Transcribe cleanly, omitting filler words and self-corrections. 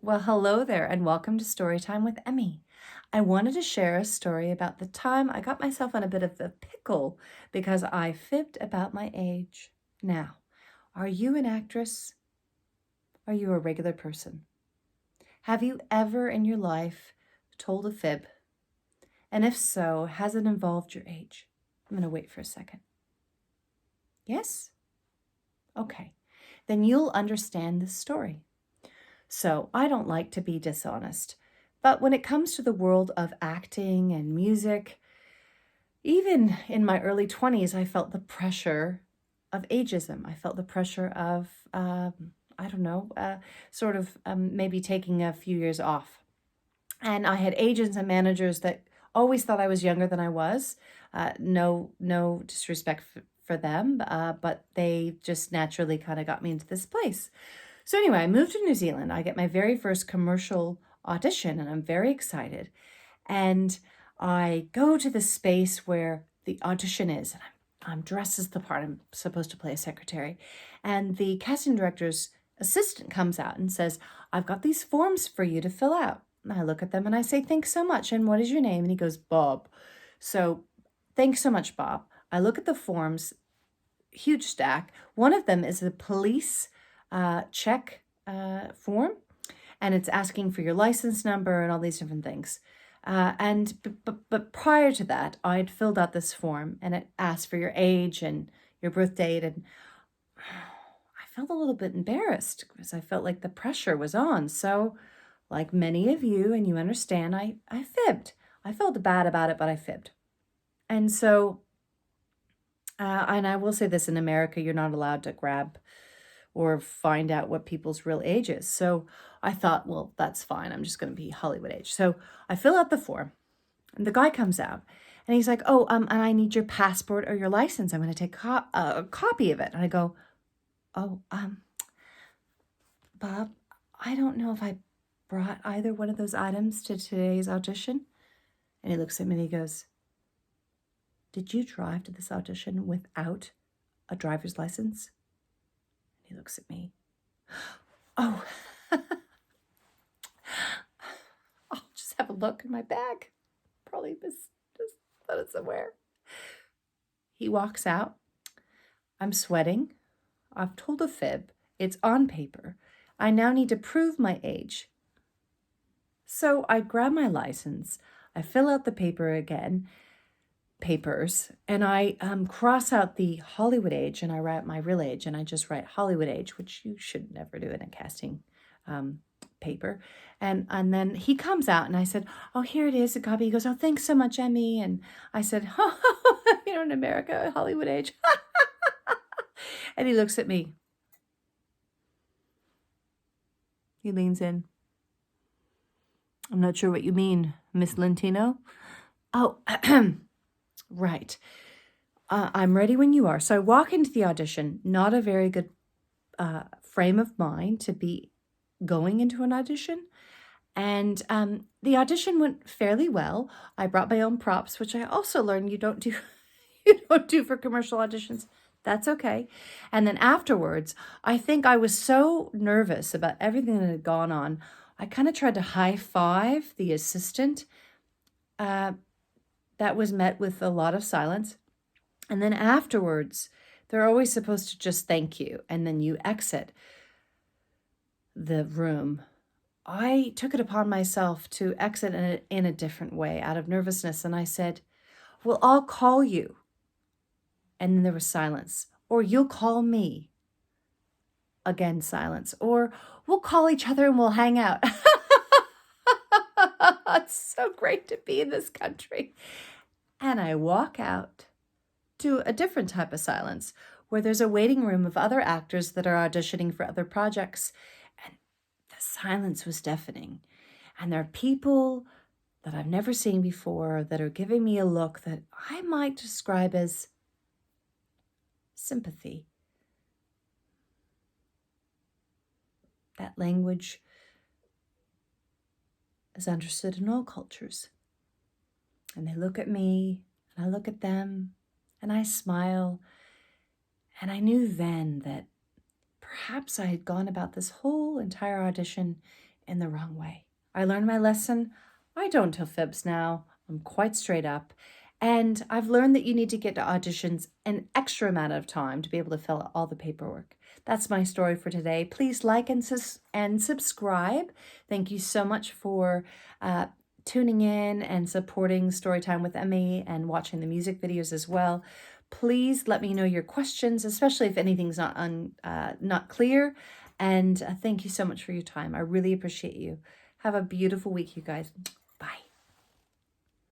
Well, hello there, and welcome to Storytime with Emmy. I wanted to share a story about the time I got myself in a bit of a pickle because I fibbed about my age. Now, are you an actress? Are you a regular person? Have you ever in your life told a fib? And if so, has it involved your age? I'm going to wait for a second. Yes? Okay. Then you'll understand this story. So I don't like to be dishonest, but when it comes to the world of acting and music, even in my early 20s, I felt the pressure of ageism. I felt the pressure of, I don't know, maybe taking a few years off. And I had agents and managers that always thought I was younger than I was. No disrespect for them, but they just naturally kind of got me into this place. So anyway, I moved to New Zealand. I get my very first commercial audition, and I'm very excited. And I go to the space where the audition is, and I'm dressed as the part. I'm supposed to play a secretary. And the casting director's assistant comes out and says, "I've got these forms for you to fill out." And I look at them and I say, "Thanks so much. And what is your name?" And he goes, "Bob." So thanks so much, Bob. I look at the forms, huge stack. One of them is a police check form, and it's asking for your license number and all these different things. But prior to that, I'd filled out this form, and it asked for your age and your birth date, and I felt a little bit embarrassed because I felt like the pressure was on. So, like many of you, and you understand, I fibbed. I felt bad about it, but I fibbed. And so, and I will say this, in America, you're not allowed to grab or find out what people's real age is. So I thought, well, that's fine. I'm just going to be Hollywood age. So I fill out the form, and the guy comes out, and he's like, "Oh, and I need your passport or your license. I'm going to take a copy of it." And I go, "Oh, Bob, I don't know if I brought either one of those items to today's audition." And he looks at me and he goes, "Did you drive to this audition without a driver's license?" He looks at me. "Oh, I'll just have a look in my bag. Probably just put it somewhere." He walks out. I'm sweating. I've told a fib. It's on paper. I now need to prove my age. So I grab my license. I fill out the papers, and I cross out the Hollywood age, and I write my real age, and I just write Hollywood age, which you should never do in a casting paper. And then he comes out, and I said, "Oh, here it is, a copy." He goes, "Oh, thanks so much, Emmy." And I said, "Oh, in America, Hollywood age." And he looks at me. He leans in. "I'm not sure what you mean, Miss Lentino." "Oh, right. I'm ready when you are." So I walk into the audition, not a very good frame of mind to be going into an audition. And the audition went fairly well. I brought my own props, which I also learned you don't do you don't do for commercial auditions. That's okay. And then afterwards, I think I was so nervous about everything that had gone on, I kind of tried to high five the assistant. That was met with a lot of silence. And then afterwards, they're always supposed to just thank you, and then you exit the room. I took it upon myself to exit in a different way out of nervousness, and I said, "Well, I'll call you." And then there was silence. "Or you'll call me." Again, silence. "Or we'll call each other and we'll hang out." It's so great to be in this country. And I walk out to a different type of silence where there's a waiting room of other actors that are auditioning for other projects. And the silence was deafening. And there are people that I've never seen before that are giving me a look that I might describe as sympathy. That language is understood in all cultures. And they look at me, and I look at them, and I smile. And I knew then that perhaps I had gone about this whole entire audition in the wrong way. I learned my lesson. I don't tell fibs now. I'm quite straight up. And I've learned that you need to get to auditions an extra amount of time to be able to fill out all the paperwork. That's my story for today. Please like and subscribe. Thank you so much for tuning in and supporting Storytime with Emme and watching the music videos as well. Please let me know your questions, especially if anything's not clear. And thank you so much for your time. I really appreciate you. Have a beautiful week, you guys.